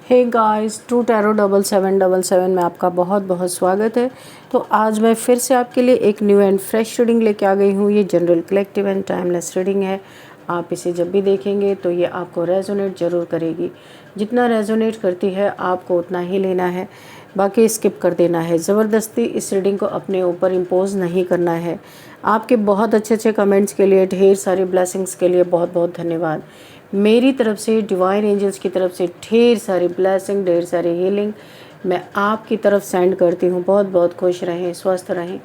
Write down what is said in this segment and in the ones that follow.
Hey guys, true tarot 7777 में आपका बहुत बहुत स्वागत है। तो आज मैं फिर से आपके लिए एक न्यू एंड फ्रेश रीडिंग लेके आ गई हूँ। ये general collective and timeless reading है। आप इसे जब भी देखेंगे तो ये आपको रेजोनेट ज़रूर करेगी। जितना रेजोनेट करती है आपको उतना ही लेना है, बाकी स्किप कर देना है। ज़बरदस्ती इस रीडिंग को अपने ऊपर इम्पोज नहीं करना है। आपके बहुत अच्छे कमेंट्स के लिए, ढेर सारी ब्लेसिंग्स के लिए बहुत बहुत धन्यवाद। मेरी तरफ से, डिवाइन एंजल्स की तरफ से ढेर सारी ब्लेसिंग, ढेर सारी हीलिंग मैं आपकी तरफ सेंड करती हूँ। बहुत बहुत खुश रहें, स्वस्थ रहें।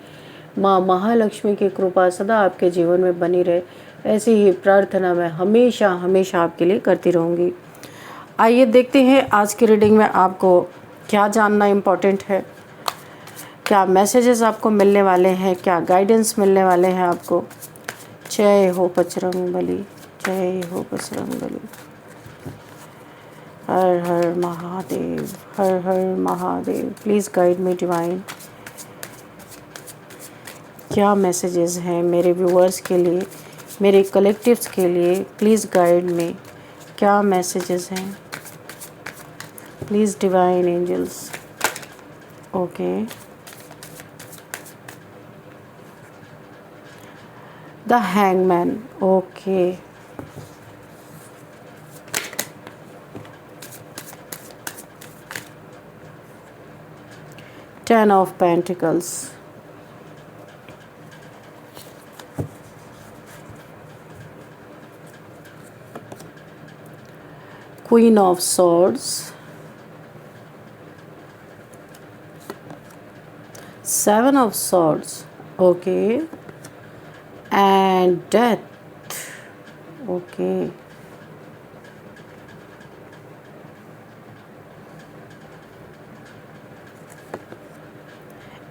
माँ महालक्ष्मी की कृपा सदा आपके जीवन में बनी रहे, ऐसी ही प्रार्थना मैं हमेशा हमेशा आपके लिए करती रहूँगी। आइए देखते हैं आज की रीडिंग में आपको क्या जानना इम्पोर्टेंट है, क्या मैसेजेस आपको मिलने वाले हैं, क्या गाइडेंस मिलने वाले हैं आपको। जय हो बजरंगबली, जय हो बजरंगबली। हर हर महादेव, हर हर Mahadev. Please guide me divine. क्या मैसेजेस हैं मेरे व्यूअर्स के लिए, मेरे कलेक्टिव्स के लिए। Please guide me. क्या मैसेजेस हैं please divine angels. Okay, the hangman. Okay, Ten of Pentacles, Queen of Swords, Seven of Swords, okay, and Death, okay.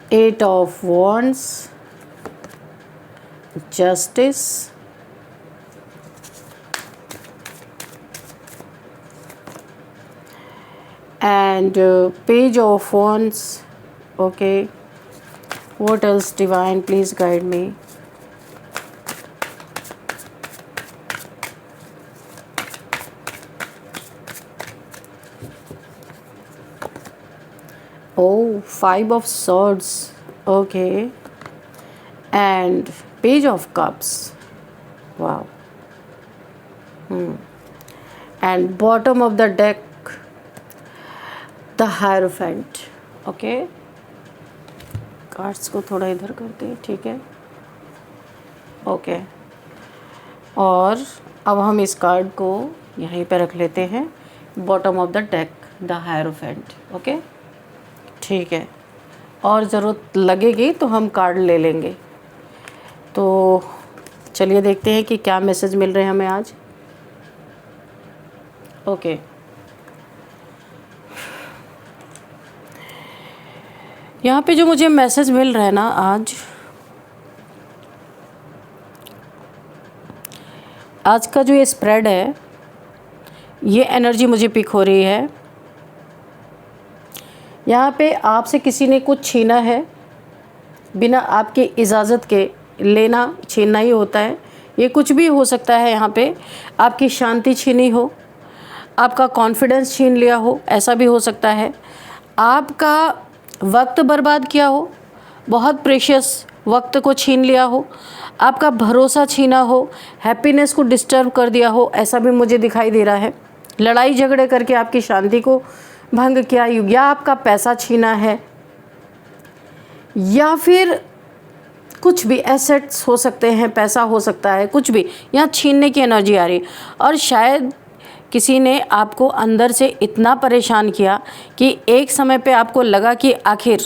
Eight of Wands, Justice, and Page of Wands. Okay, what else divine, please guide me. Oh, Five of Swords. Okay, and Page of Cups. Wow. And bottom of the deck, the Hierophant. Okay, cards को थोड़ा इधर करते हैं, ठीक है। Okay, और अब हम इस कार्ड को यहीं पे रख लेते हैं। Bottom of the deck, the hierophant. Okay, ठीक है। और ज़रूरत लगेगी तो हम कार्ड ले लेंगे। तो चलिए देखते हैं कि क्या मैसेज मिल रहे हैं हमें आज। ओके, यहाँ पे जो मुझे मैसेज मिल रहा है ना आज का जो ये स्प्रेड है, ये एनर्जी मुझे पिक हो रही है। यहाँ पे आपसे किसी ने कुछ छीना है, बिना आपकी इजाज़त के। लेना छीनना ही होता है, ये कुछ भी हो सकता है। यहाँ पे आपकी शांति छीनी हो, आपका कॉन्फिडेंस छीन लिया हो, ऐसा भी हो सकता है। आपका वक्त बर्बाद किया हो, बहुत प्रेशियस वक्त को छीन लिया हो, आपका भरोसा छीना हो, हैप्पीनेस को डिस्टर्ब कर दिया हो, ऐसा भी मुझे दिखाई दे रहा है। लड़ाई झगड़े करके आपकी शांति को भंग किया, या आपका पैसा छीना है, या फिर कुछ भी एसेट्स हो सकते हैं, पैसा हो सकता है, कुछ भी यहाँ छीनने की एनर्जी आ रही। और शायद किसी ने आपको अंदर से इतना परेशान किया कि एक समय पे आपको लगा कि आखिर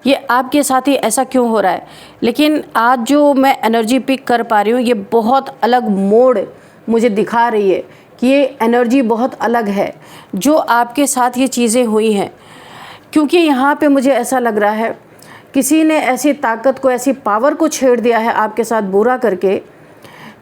ये आपके साथ ही ऐसा क्यों हो रहा है। लेकिन आज जो मैं एनर्जी पिक कर पा रही हूँ, ये बहुत अलग मोड़ मुझे दिखा रही है कि ये एनर्जी बहुत अलग है जो आपके साथ ये चीज़ें हुई हैं। क्योंकि यहाँ पे मुझे ऐसा लग रहा है किसी ने ऐसी ताकत को, ऐसी पावर को छेड़ दिया है आपके साथ बुरा करके,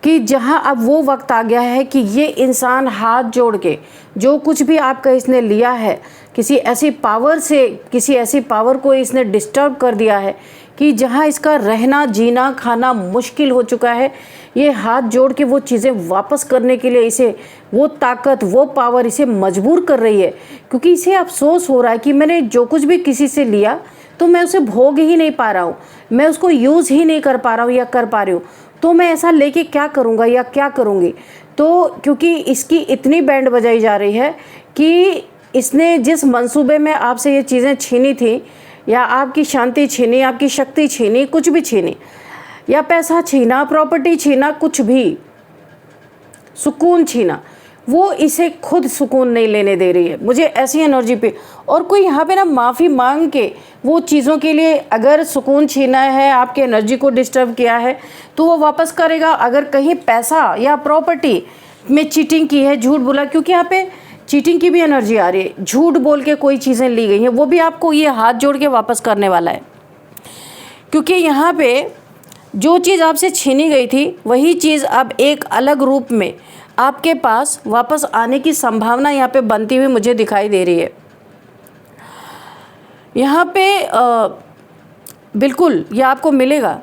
कि जहाँ अब वो वक्त आ गया है कि ये इंसान हाथ जोड़ के जो कुछ भी आपका इसने लिया है, किसी ऐसी पावर से, किसी ऐसी पावर को इसने डिस्टर्ब कर दिया है कि जहाँ इसका रहना जीना खाना मुश्किल हो चुका है, ये हाथ जोड़ के वो चीज़ें वापस करने के लिए इसे वो ताकत वो पावर इसे मजबूर कर रही है, क्योंकि इसे अफसोस हो रहा है कि मैंने जो कुछ भी किसी से लिया तो मैं उसे भोग ही नहीं पा रहा हूँ, मैं उसको यूज़ ही नहीं कर पा रहा हूँ या कर पा रही हूँ, तो मैं ऐसा लेके क्या करूँगा या क्या करूँगी। तो क्योंकि इसकी इतनी बैंड बजाई जा रही है कि इसने जिस मंसूबे में आपसे ये चीज़ें छीनी थी, या आपकी शांति छीनी, आपकी शक्ति छीनी, कुछ भी छीनी, या पैसा छीना, प्रॉपर्टी छीना, कुछ भी, सुकून छीना, वो इसे खुद सुकून नहीं लेने दे रही है। मुझे ऐसी एनर्जी पे, और कोई यहाँ पे ना माफ़ी मांग के वो चीज़ों के लिए, अगर सुकून छीना है, आपकी एनर्जी को डिस्टर्ब किया है, तो वो वापस करेगा। अगर कहीं पैसा या प्रॉपर्टी में चीटिंग की है, झूठ बोला, क्योंकि यहाँ पे चीटिंग की भी एनर्जी आ रही है, झूठ बोल के कोई चीज़ें ली गई हैं, वो भी आपको ये हाथ जोड़ के वापस करने वाला है। क्योंकि यहाँ पे जो चीज़ आपसे छीनी गई थी वही चीज़ अब एक अलग रूप में आपके पास वापस आने की संभावना यहाँ पे बनती हुई मुझे दिखाई दे रही है। यहाँ पे बिल्कुल ये आपको मिलेगा।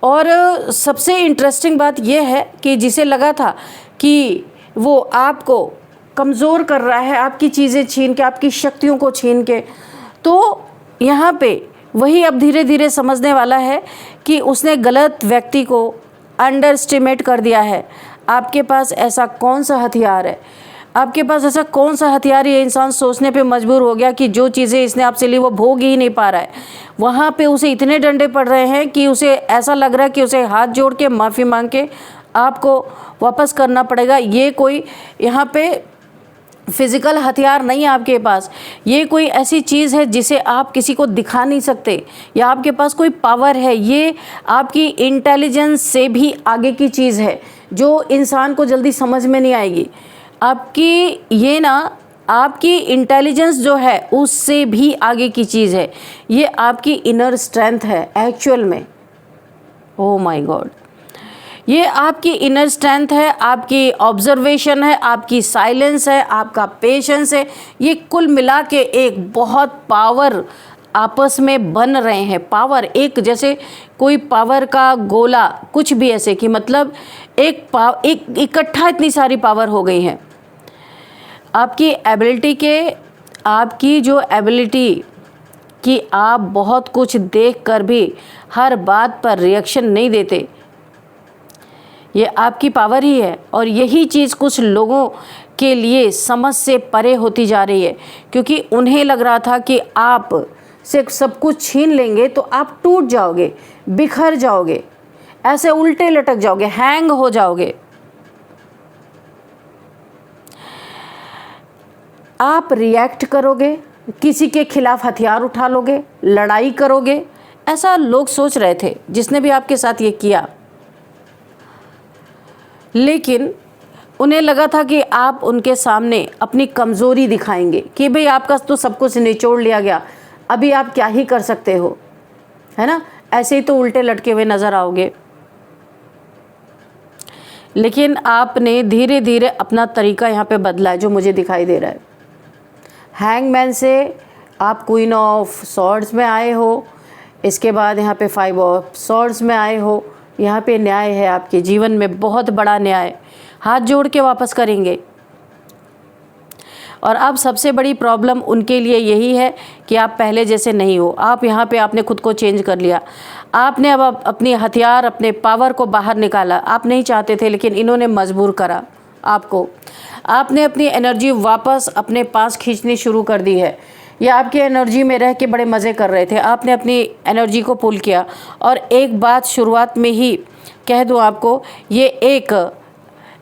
और सबसे इंटरेस्टिंग बात यह है कि जिसे लगा था कि वो आपको कमज़ोर कर रहा है, आपकी चीज़ें छीन के, आपकी शक्तियों को छीन के, तो यहाँ पे वही अब धीरे धीरे समझने वाला है कि उसने गलत व्यक्ति को अंडर एस्टिमेट कर दिया है। आपके पास ऐसा कौन सा हथियार है, आपके पास ऐसा कौन सा हथियार, ये इंसान सोचने पे मजबूर हो गया कि जो चीज़ें इसने आपसे ली वो भोग ही नहीं पा रहा है। वहाँ पे उसे इतने डंडे पड़ रहे हैं कि उसे ऐसा लग रहा है कि उसे हाथ जोड़ के माफ़ी मांग के आपको वापस करना पड़ेगा। ये कोई यहाँ पे फिज़िकल हथियार नहीं है आपके पास, ये कोई ऐसी चीज़ है जिसे आप किसी को दिखा नहीं सकते, या आपके पास कोई पावर है, ये आपकी इंटेलिजेंस से भी आगे की चीज़ है जो इंसान को जल्दी समझ में नहीं आएगी। आपकी ये ना, आपकी इंटेलिजेंस जो है उससे भी आगे की चीज़ है, ये आपकी इनर स्ट्रेंथ है एक्चुअल में। ओह माय गॉड, ये आपकी इनर स्ट्रेंथ है, आपकी ऑब्जर्वेशन है, आपकी साइलेंस है, आपका पेशेंस है, ये कुल मिला के एक बहुत पावर आपस में बन रहे हैं। पावर एक जैसे कोई पावर का गोला, कुछ भी ऐसे कि मतलब एक इकट्ठा इतनी सारी पावर हो गई है। आपकी एबिलिटी के, आपकी जो एबिलिटी कि आप बहुत कुछ देखकर भी हर बात पर रिएक्शन नहीं देते, ये आपकी पावर ही है। और यही चीज़ कुछ लोगों के लिए समझ से परे होती जा रही है, क्योंकि उन्हें लग रहा था कि आप से सब कुछ छीन लेंगे तो आप टूट जाओगे, बिखर जाओगे, ऐसे उल्टे लटक जाओगे, हैंग हो जाओगे। आप रिएक्ट करोगे, किसी के खिलाफ हथियार उठा लोगे, लड़ाई करोगे, ऐसा लोग सोच रहे थे जिसने भी आपके साथ ये किया। लेकिन उन्हें लगा था कि आप उनके सामने अपनी कमज़ोरी दिखाएंगे कि भाई आपका तो सब कुछ निचोड़ लिया गया, अभी आप क्या ही कर सकते हो, है ना, ऐसे ही तो उल्टे लटके हुए नज़र आओगे। लेकिन आपने धीरे धीरे अपना तरीका यहाँ पे बदला है, जो मुझे दिखाई दे रहा है। हैंगमैन से आप क्वीन ऑफ सॉर्ड्स में आए हो, इसके बाद यहाँ पे 5 ऑफ सॉर्ड्स में आए हो। यहाँ पे न्याय है आपके जीवन में, बहुत बड़ा न्याय, हाथ जोड़ के वापस करेंगे। और अब सबसे बड़ी प्रॉब्लम उनके लिए यही है कि आप पहले जैसे नहीं हो। आप यहाँ पे आपने खुद को चेंज कर लिया, आपने अब अपनी हथियार, अपने पावर को बाहर निकाला। आप नहीं चाहते थे लेकिन इन्होंने मजबूर करा आपको। आपने अपनी एनर्जी वापस अपने पास खींचनी शुरू कर दी है, या आपकी एनर्जी में रह के बड़े मज़े कर रहे थे, आपने अपनी एनर्जी को पुल किया। और एक बात शुरुआत में ही कह दूँ आपको, ये एक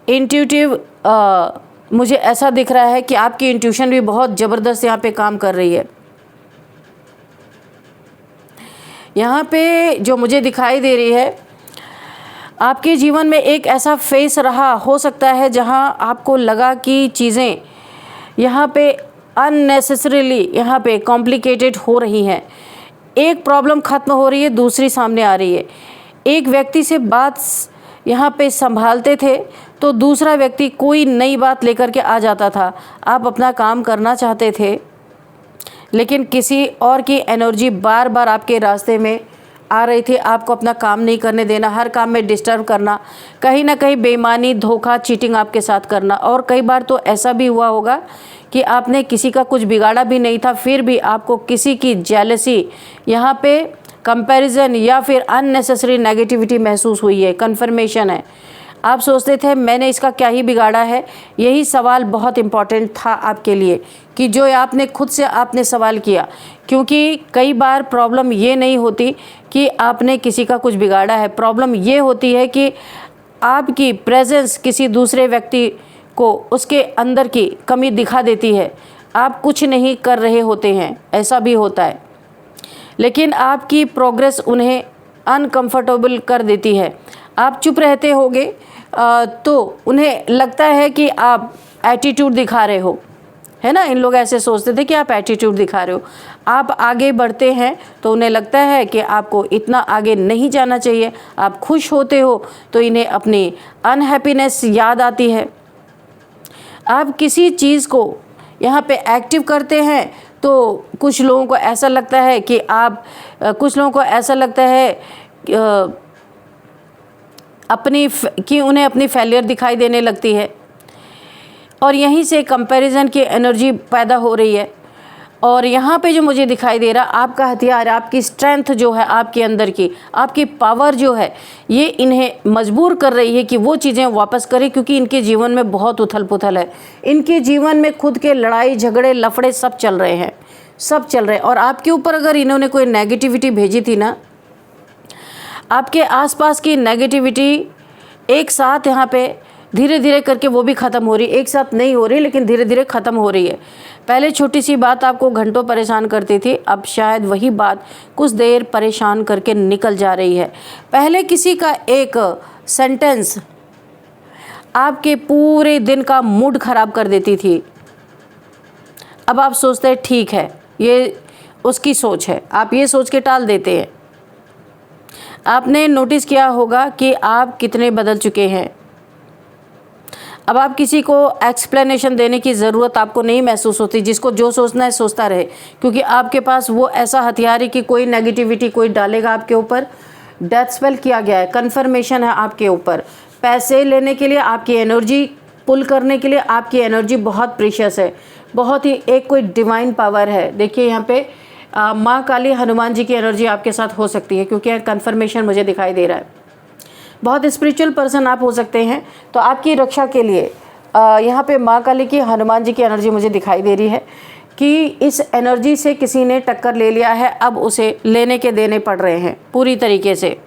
इंट्यूटिव मुझे ऐसा दिख रहा है कि आपकी इंट्यूशन भी बहुत ज़बरदस्त यहाँ पे काम कर रही है। यहाँ पे जो मुझे दिखाई दे रही है, आपके जीवन में एक ऐसा फेस रहा हो सकता है जहाँ आपको लगा कि चीज़ें यहाँ पे अननेसेसरीली यहाँ पे कॉम्प्लिकेटेड हो रही हैं। एक प्रॉब्लम ख़त्म हो रही है, दूसरी सामने आ रही है। एक व्यक्ति से बात यहाँ पे संभालते थे तो दूसरा व्यक्ति कोई नई बात लेकर के आ जाता था। आप अपना काम करना चाहते थे लेकिन किसी और की एनर्जी बार बार आपके रास्ते में आ रही थी आपको अपना काम नहीं करने देना, हर काम में डिस्टर्ब करना, कहीं ना कहीं बेईमानी, धोखा, चीटिंग आपके साथ करना। और कई बार तो ऐसा भी हुआ होगा कि आपने किसी का कुछ बिगाड़ा भी नहीं था, फिर भी आपको किसी की जेलसी, यहाँ पे कंपैरिजन या फिर अननेसेसरी नेगेटिविटी महसूस हुई है। कन्फर्मेशन है, आप सोचते थे मैंने इसका क्या ही बिगाड़ा है। यही सवाल बहुत इम्पॉर्टेंट था आपके लिए कि जो आपने खुद से आपने सवाल किया, क्योंकि कई बार प्रॉब्लम ये नहीं होती कि आपने किसी का कुछ बिगाड़ा है, प्रॉब्लम ये होती है कि आपकी प्रेजेंस किसी दूसरे व्यक्ति को उसके अंदर की कमी दिखा देती है। आप कुछ नहीं कर रहे होते हैं, ऐसा भी होता है, लेकिन आपकी प्रोग्रेस उन्हें अनकंफर्टेबल कर देती है। आप चुप रहते होगे तो उन्हें लगता है कि आप एटीट्यूड दिखा रहे हो, है ना। इन लोग ऐसे सोचते थे कि आप एटीट्यूड दिखा रहे हो। आप आगे बढ़ते हैं तो उन्हें लगता है कि आपको इतना आगे नहीं जाना चाहिए। आप खुश होते हो तो इन्हें अपनी अनहैप्पीनेस याद आती है। आप किसी चीज़ को यहाँ पे एक्टिव करते हैं तो कुछ लोगों को ऐसा लगता है कि उन्हें अपनी फेलियर दिखाई देने लगती है, और यहीं से कंपैरिजन की एनर्जी पैदा हो रही है। और यहाँ पे जो मुझे दिखाई दे रहा, आपका हथियार, आपकी स्ट्रेंथ जो है आपके अंदर की, आपकी पावर जो है, ये इन्हें मजबूर कर रही है कि वो चीज़ें वापस करें, क्योंकि इनके जीवन में बहुत उथल पुथल है। इनके जीवन में खुद के लड़ाई झगड़े लफड़े सब चल रहे हैं, सब चल रहे हैं। और आपके ऊपर अगर इन्होंने कोई नेगेटिविटी भेजी थी ना, आपके आसपास की नेगेटिविटी एक साथ यहाँ पे धीरे धीरे करके वो भी ख़त्म हो रही, एक साथ नहीं हो रही लेकिन धीरे धीरे ख़त्म हो रही है। पहले छोटी सी बात आपको घंटों परेशान करती थी, अब शायद वही बात कुछ देर परेशान करके निकल जा रही है। पहले किसी का एक सेंटेंस आपके पूरे दिन का मूड ख़राब कर देती थी, अब आप सोचते हैं ठीक है, ये उसकी सोच है, आप ये सोच के टाल देते हैं। आपने नोटिस किया होगा कि आप कितने बदल चुके हैं। अब आप किसी को एक्सप्लेनेशन देने की ज़रूरत आपको नहीं महसूस होती, जिसको जो सोचना है सोचता रहे, क्योंकि आपके पास वो ऐसा हथियार है कि कोई नेगेटिविटी कोई डालेगा आपके ऊपर। डेथ स्पेल किया गया है, कन्फर्मेशन है आपके ऊपर। पैसे लेने के लिए, आपकी एनर्जी पुल करने के लिए आपकी एनर्जी बहुत प्रीशियस है, बहुत ही एक कोई डिवाइन पावर है। देखिए यहाँ पे माँ काली, हनुमान जी की एनर्जी आपके साथ हो सकती है, क्योंकि कन्फर्मेशन मुझे दिखाई दे रहा है। बहुत स्पिरिचुअल पर्सन आप हो सकते हैं, तो आपकी रक्षा के लिए यहाँ पे माँ काली की, हनुमान जी की एनर्जी मुझे दिखाई दे रही है कि इस एनर्जी से किसी ने टक्कर ले लिया है, अब उसे लेने के देने पड़ रहे हैं पूरी तरीके से।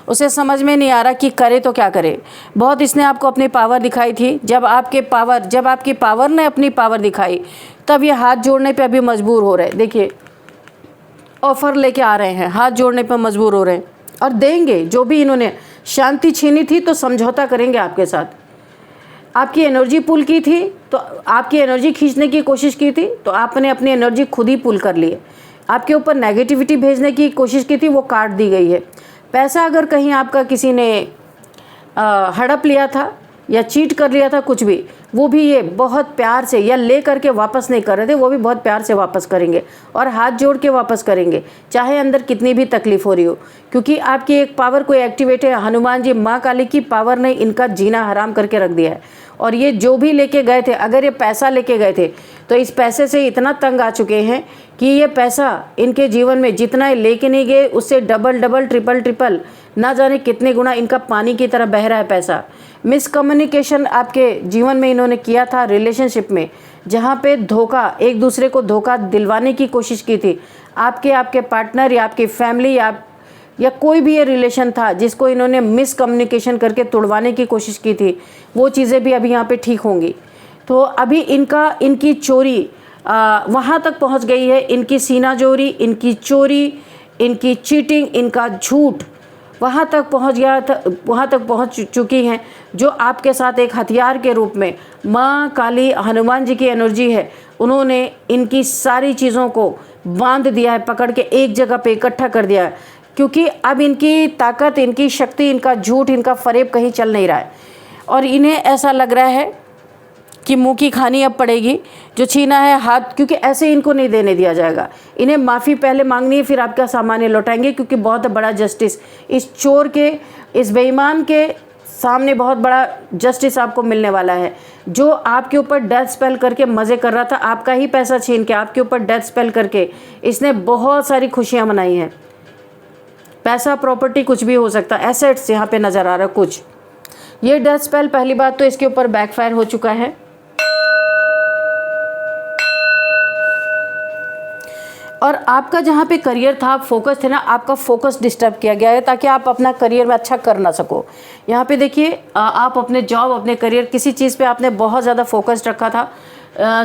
उसे समझ में नहीं आ रहा कि करे तो क्या करे। बहुत इसने आपको अपनी पावर दिखाई थी, जब आपकी पावर ने अपनी पावर दिखाई, तब ये हाथ जोड़ने पे अभी मजबूर हो रहे। देखिए ऑफ़र लेके आ रहे हैं, हाथ जोड़ने पे मजबूर हो रहे हैं, और देंगे। जो भी इन्होंने शांति छीनी थी तो समझौता करेंगे आपके साथ। आपकी एनर्जी पुल की थी तो आपकी एनर्जी खींचने की कोशिश की थी, तो आपने अपनी एनर्जी खुद ही पुल कर ली है। आपके ऊपर नेगेटिविटी भेजने की कोशिश की थी, वो काट दी गई है। पैसा अगर कहीं आपका किसी ने हड़प लिया था या चीट कर लिया था, कुछ भी, वो भी ये बहुत प्यार से, या ले करके वापस नहीं कर रहे थे, वो भी बहुत प्यार से वापस करेंगे और हाथ जोड़ के वापस करेंगे, चाहे अंदर कितनी भी तकलीफ हो रही हो, क्योंकि आपकी एक पावर कोई एक्टिवेट है। हनुमान जी, माँ काली की पावर ने इनका जीना हराम करके रख दिया है। और ये जो भी लेके गए थे, अगर ये पैसा लेके गए थे तो इस पैसे से इतना तंग आ चुके हैं कि ये पैसा इनके जीवन में जितना लेके नहीं गए, उससे डबल डबल ट्रिपल ना जाने कितने गुना इनका पानी की तरह बह रहा है पैसा। मिसकम्युनिकेशन आपके जीवन में इन्होंने किया था, रिलेशनशिप में, जहाँ पे धोखा, एक दूसरे को धोखा दिलवाने की कोशिश की थी। आपके पार्टनर या आपकी फैमिली या कोई भी ये रिलेशन था जिसको इन्होंने मिसकम्युनिकेशन करके तोड़वाने की कोशिश की थी, वो चीज़ें भी अभी यहाँ पे ठीक होंगी। तो अभी इनकी चोरी वहाँ तक पहुँच गई है, इनकी सीनाजोरी, इनकी चोरी, इनकी चीटिंग, इनका झूठ वहाँ तक पहुँच चुकी हैं, जो आपके साथ एक हथियार के रूप में माँ काली, हनुमान जी की एनर्जी है। उन्होंने इनकी सारी चीज़ों को बांध दिया है, पकड़ के एक जगह पे इकट्ठा कर दिया है, क्योंकि अब इनकी ताकत, इनकी शक्ति, इनका झूठ, इनका फरेब कहीं चल नहीं रहा है। और इन्हें ऐसा लग रहा है कि मुंह की खानी अब पड़ेगी, जो छीना है हाथ, क्योंकि ऐसे इनको नहीं देने दिया जाएगा। इन्हें माफ़ी पहले मांगनी है, फिर आपका सामान लौटाएंगे, क्योंकि बहुत बड़ा जस्टिस इस चोर के, इस बेईमान के सामने बहुत बड़ा जस्टिस आपको मिलने वाला है। जो आपके ऊपर डेथ स्पेल करके मज़े कर रहा था, आपका ही पैसा छीन के आपके ऊपर डेथ स्पेल करके इसने बहुत सारी खुशियाँ मनाई हैं। पैसा, प्रॉपर्टी, कुछ भी हो सकता है, एसेट्स यहाँ पे नज़र आ रहा है कुछ। ये डेथ स्पेल पहली बात तो इसके ऊपर बैकफायर हो चुका है। और आपका जहाँ पे करियर था, आप फोकस थे ना, आपका फोकस डिस्टर्ब किया गया है ताकि आप अपना करियर में अच्छा कर ना सको। यहाँ पे देखिए, आप अपने जॉब, अपने करियर, किसी चीज़ पे आपने बहुत ज़्यादा फोकस रखा था।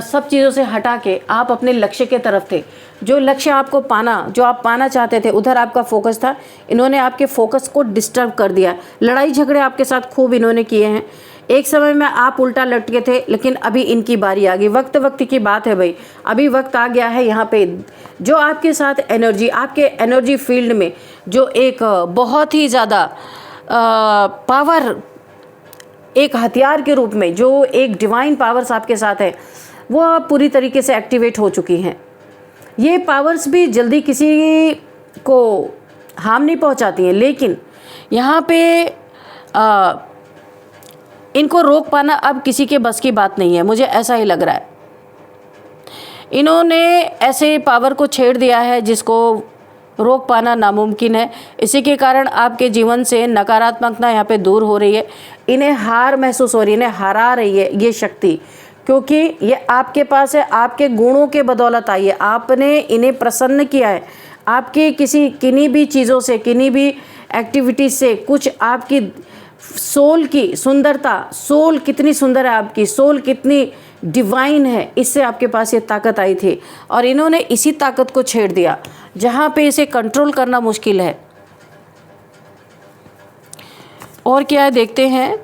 सब चीज़ों से हटा के आप अपने लक्ष्य के तरफ थे। जो लक्ष्य आपको पाना, जो आप पाना चाहते थे, उधर आपका फोकस था। इन्होंने आपके फोकस को डिस्टर्ब कर दिया। लड़ाई झगड़े आपके साथ खूब इन्होंने किए हैं। एक समय में आप उल्टा लटके थे, लेकिन अभी इनकी बारी आ गई। वक्त वक्त की बात है भाई, अभी वक्त आ गया है। यहाँ पे जो आपके साथ एनर्जी, आपके एनर्जी फील्ड में जो एक बहुत ही ज़्यादा पावर, एक हथियार के रूप में जो एक डिवाइन पावर्स आपके साथ है, वो अब पूरी तरीके से एक्टिवेट हो चुकी हैं। ये पावर्स भी जल्दी किसी को हार्म नहीं पहुंचाती हैं, लेकिन यहाँ पे इनको रोक पाना अब किसी के बस की बात नहीं है, मुझे ऐसा ही लग रहा है। इन्होंने ऐसे पावर को छेड़ दिया है जिसको रोक पाना नामुमकिन है। इसी के कारण आपके जीवन से नकारात्मकता यहाँ पे दूर हो रही है। इन्हें हार महसूस हो रही है, इन्हें हरा रही है ये शक्ति, क्योंकि ये आपके पास है। आपके गुणों के बदौलत आई है, आपने इन्हें प्रसन्न किया है। आपके किन्हीं भी चीज़ों से, किन्हीं भी एक्टिविटीज़ से कुछ आपकी सोल की सुंदरता, सोल कितनी सुंदर है, आपकी सोल कितनी डिवाइन है, इससे आपके पास ये ताकत आई थी। और इन्होंने इसी ताकत को छेड़ दिया जहाँ पे इसे कंट्रोल करना मुश्किल है। और क्या है देखते हैं।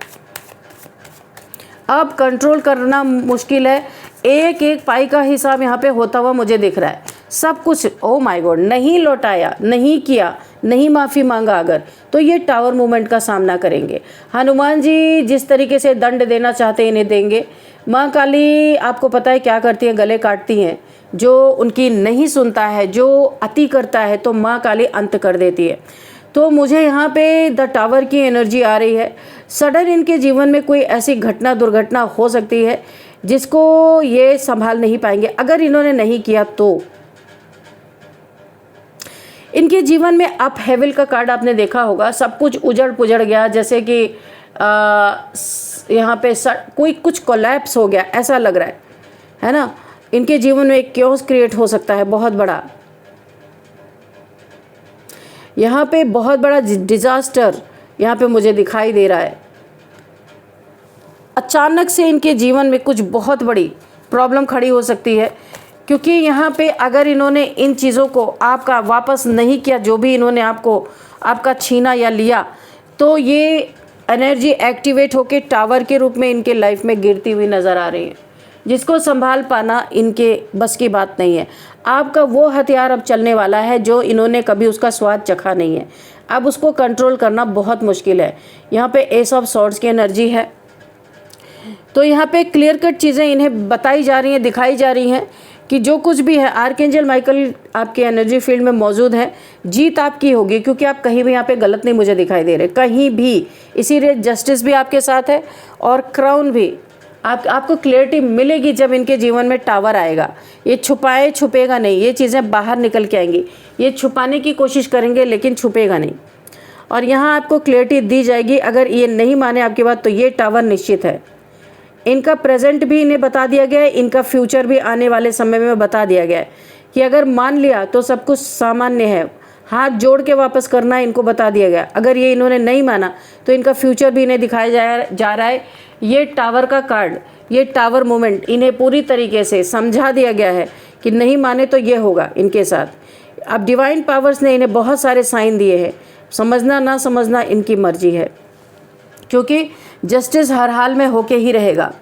अब कंट्रोल करना मुश्किल है। एक एक पाई का हिसाब यहाँ पे होता हुआ मुझे दिख रहा है। सब कुछ, ओ माय गॉड, नहीं लौटाया, नहीं किया, नहीं माफ़ी मांगा अगर, तो ये टावर मूवमेंट का सामना करेंगे। हनुमान जी जिस तरीके से दंड देना चाहते हैं इन्हें देंगे। माँ काली आपको पता है क्या करती हैं, गले काटती हैं। जो उनकी नहीं सुनता है, जो अति करता है, तो माँ काली अंत कर देती है। तो मुझे यहाँ पे द टावर की एनर्जी आ रही है। सडन इनके जीवन में कोई ऐसी घटना, दुर्घटना हो सकती है जिसको ये संभाल नहीं पाएंगे। अगर इन्होंने नहीं किया तो इनके जीवन में अप हेवल का कार्ड आपने देखा होगा। सब कुछ उजड़ पुजड़ गया, जैसे कि यहाँ पे कोई कुछ कोलैप्स हो गया, ऐसा लग रहा है ना। इनके जीवन में एक क्योस क्रिएट हो सकता है बहुत बड़ा। यहाँ पे बहुत बड़ा डिजास्टर यहाँ पे मुझे दिखाई दे रहा है। अचानक से इनके जीवन में कुछ बहुत बड़ी प्रॉब्लम खड़ी हो सकती है, क्योंकि यहाँ पे अगर इन्होंने इन चीज़ों को आपका वापस नहीं किया, जो भी इन्होंने आपका छीना या लिया, तो ये एनर्जी एक्टिवेट होके टावर के रूप में इनके लाइफ में गिरती हुई नज़र आ रही है, जिसको संभाल पाना इनके बस की बात नहीं है। आपका वो हथियार अब चलने वाला है जो इन्होंने कभी उसका स्वाद चखा नहीं है। अब उसको कंट्रोल करना बहुत मुश्किल है। यहाँ पे एस ऑफ सॉर्ड्स की एनर्जी है, तो यहाँ पे क्लियर कट चीज़ें इन्हें बताई जा रही हैं, दिखाई जा रही हैं कि जो कुछ भी है, आर्कएंजल माइकल आपके एनर्जी फील्ड में मौजूद है। जीत आपकी होगी, क्योंकि आप कहीं भी यहाँ पे गलत नहीं मुझे दिखाई दे रहे, कहीं भी। इसीलिए जस्टिस भी आपके साथ है और क्राउन भी। आपको क्लैरिटी मिलेगी जब इनके जीवन में टावर आएगा। ये छुपेगा नहीं, ये चीज़ें बाहर निकल के आएंगी। ये छुपाने की कोशिश करेंगे लेकिन छुपेगा नहीं। और यहाँ आपको क्लैरिटी दी जाएगी। अगर ये नहीं माने आपकी बात, तो ये टावर निश्चित है। इनका प्रेजेंट भी इन्हें बता दिया गया है, इनका फ्यूचर भी आने वाले समय में बता दिया गया है कि अगर मान लिया तो सब कुछ सामान्य है। हाथ जोड़ के वापस करना इनको बता दिया गया। अगर ये इन्होंने नहीं माना तो इनका फ्यूचर भी इन्हें दिखाया जा रहा है। ये टावर का कार्ड, ये टावर मोमेंट इन्हें पूरी तरीके से समझा दिया गया है कि नहीं माने तो ये होगा इनके साथ। अब डिवाइन पावर्स ने इन्हें बहुत सारे साइन दिए हैं। समझना ना समझना इनकी मर्जी है, क्योंकि जस्टिस हर हाल में होके ही रहेगा।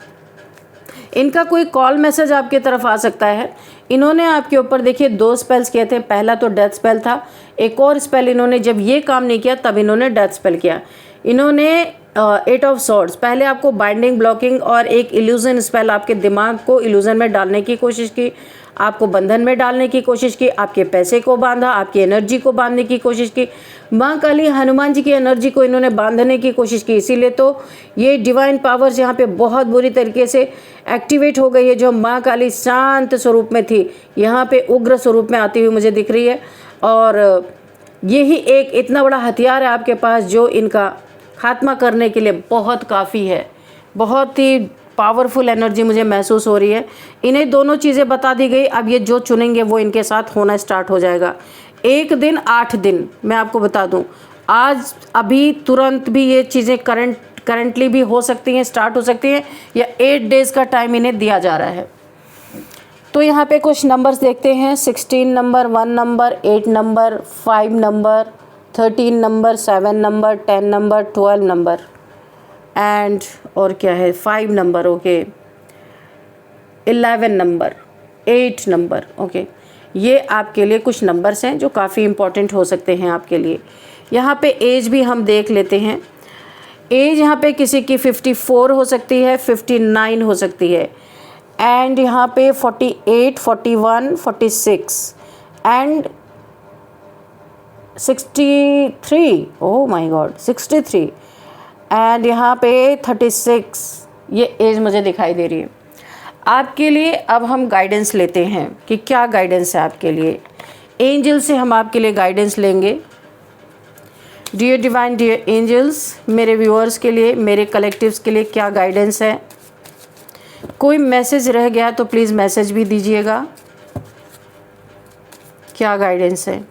इनका कोई कॉल मैसेज आपकी तरफ आ सकता है। इन्होंने आपके ऊपर देखिए 2 स्पेल्स किए थे। पहला तो डेथ स्पेल था, एक और स्पेल इन्होंने जब ये काम नहीं किया तब इन्होंने डेथ स्पेल किया। इन्होंने 8 ऑफ सॉर्ड्स, पहले आपको बाइंडिंग, ब्लॉकिंग और एक इल्यूजन स्पेल, आपके दिमाग को इल्यूजन में डालने की कोशिश की, आपको बंधन में डालने की कोशिश की, आपके पैसे को बांधा, आपकी एनर्जी को बांधने की कोशिश की। माँ काली हनुमान जी की एनर्जी को इन्होंने बांधने की कोशिश की, इसीलिए तो ये डिवाइन पावर्स यहाँ पे बहुत बुरी तरीके से एक्टिवेट हो गई है। जो माँ काली शांत स्वरूप में थी, यहाँ पे उग्र स्वरूप में आती हुई मुझे दिख रही है। और यही एक इतना बड़ा हथियार है आपके पास जो इनका खात्मा करने के लिए बहुत काफ़ी है। बहुत ही पावरफुल एनर्जी मुझे महसूस हो रही है। इन्हें दोनों चीज़ें बता दी गई, अब ये जो चुनेंगे वो इनके साथ होना स्टार्ट हो जाएगा। 1 दिन 8 दिन, मैं आपको बता दूं, आज अभी तुरंत भी ये चीज़ें करंटली भी हो सकती हैं, स्टार्ट हो सकती हैं, या 8 डेज़ का टाइम इन्हें दिया जा रहा है। तो यहाँ पे कुछ नंबर्स देखते हैं। 16 number, 1 number, 8 number, 5 number, 13 number, 7 number, 10 number, 12 number and और क्या है 5 number, okay, 11 number, 8 number, okay. ये आपके लिए कुछ नंबर्स हैं जो काफ़ी इम्पॉर्टेंट हो सकते हैं आपके लिए। यहाँ पे एज भी हम देख लेते हैं। एज यहाँ पे किसी की 54 हो सकती है, 59 हो सकती है, एंड यहाँ पे 48, 41, 46 and 63, oh my God 63, and यहाँ पे 36, ये एज मुझे दिखाई दे रही है। आपके लिए अब हम गाइडेंस लेते हैं कि क्या गाइडेंस है आपके लिए। एंजल से हम आपके लिए गाइडेंस लेंगे। डियर डिवाइन, डियर एंजल्स, मेरे व्यूअर्स के लिए, मेरे कलेक्टिव्स के लिए क्या गाइडेंस है। कोई मैसेज रह गया तो प्लीज़ मैसेज भी दीजिएगा। क्या गाइडेंस है।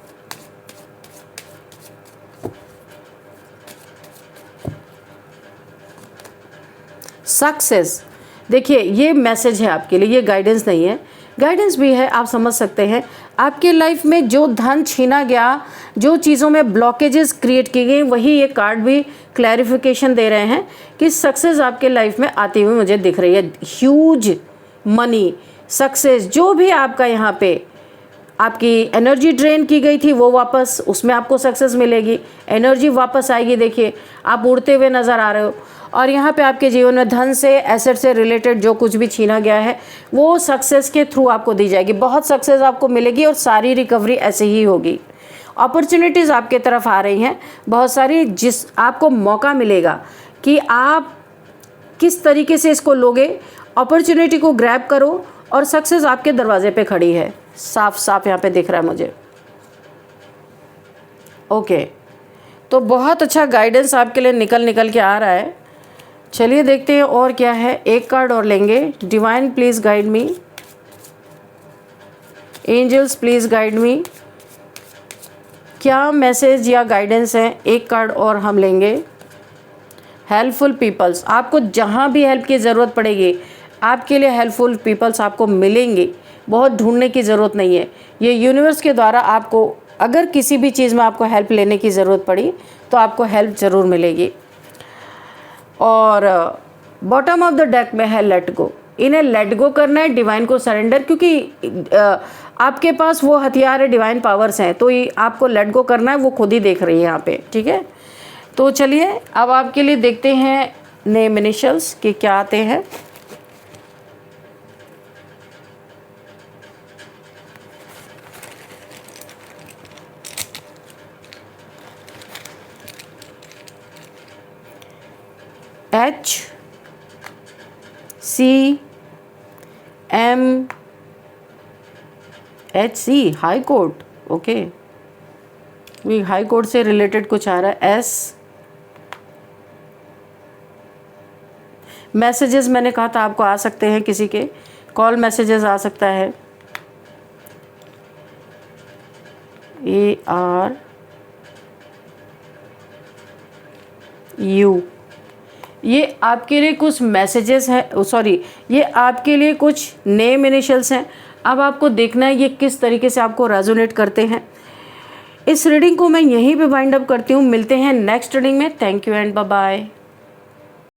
सक्सेस, देखिए ये मैसेज है आपके लिए, ये गाइडेंस नहीं है, गाइडेंस भी है, आप समझ सकते हैं। आपके लाइफ में जो धन छीना गया, जो चीज़ों में ब्लॉकेजेस क्रिएट की गई, वही ये कार्ड भी क्लैरिफिकेशन दे रहे हैं कि सक्सेस आपके लाइफ में आती हुई मुझे दिख रही है। ह्यूज मनी, सक्सेस, जो भी आपका यहाँ पे आपकी एनर्जी ड्रेन की गई थी वो वापस, उसमें आपको सक्सेस मिलेगी, एनर्जी वापस आएगी। देखिए आप उड़ते हुए नज़र आ रहे हो। और यहाँ पे आपके जीवन में धन से, एसेट से रिलेटेड जो कुछ भी छीना गया है वो सक्सेस के थ्रू आपको दी जाएगी। बहुत सक्सेस आपको मिलेगी और सारी रिकवरी ऐसे ही होगी। अपॉर्चुनिटीज़ आपके तरफ आ रही हैं बहुत सारी, जिस आपको मौका मिलेगा कि आप किस तरीके से इसको लोगे। अपॉर्चुनिटी को ग्रैब करो और सक्सेस आपके दरवाजे पे खड़ी है, साफ साफ यहाँ पे दिख रहा है मुझे। ओके, तो बहुत अच्छा गाइडेंस आपके लिए निकल के आ रहा है। चलिए देखते हैं और क्या है। एक कार्ड और लेंगे। Divine please guide me, angels please guide me, क्या मैसेज या गाइडेंस है। एक कार्ड और हम लेंगे। हेल्पफुल पीपल्स, आपको जहाँ भी हेल्प की ज़रूरत पड़ेगी आपके लिए हेल्पफुल पीपल्स आपको मिलेंगे। बहुत ढूंढने की ज़रूरत नहीं है, ये यूनिवर्स के द्वारा आपको, अगर किसी भी चीज़ में आपको हेल्प लेने की ज़रूरत पड़ी तो आपको हेल्प ज़रूर मिलेगी। और बॉटम ऑफ द डेक में है लेट गो। इन्हें लेट गो करना है, डिवाइन को सरेंडर, क्योंकि आपके पास वो हथियार है, डिवाइन पावर्स हैं, तो ये आपको लेट गो करना है, वो खुद ही देख रही है यहाँ पे, ठीक है। तो चलिए अब आपके लिए देखते हैं नेम इनिशियल्स कि क्या आते हैं। H C M H C, high court, okay, ये हाई कोर्ट से रिलेटेड कुछ आ रहा है। S, मैसेजेस मैंने कहा था आपको आ सकते हैं, किसी के कॉल मैसेजेस आ सकता है। AR U, ये आपके लिए कुछ मैसेजेस हैं, सॉरी ये आपके लिए कुछ नेम इनिशियल्स हैं। अब आपको देखना है ये किस तरीके से आपको रेजोनेट करते हैं। इस रीडिंग को मैं यहीं पे वाइंड अप करती हूँ। मिलते हैं नेक्स्ट रीडिंग में। Thank you and bye bye.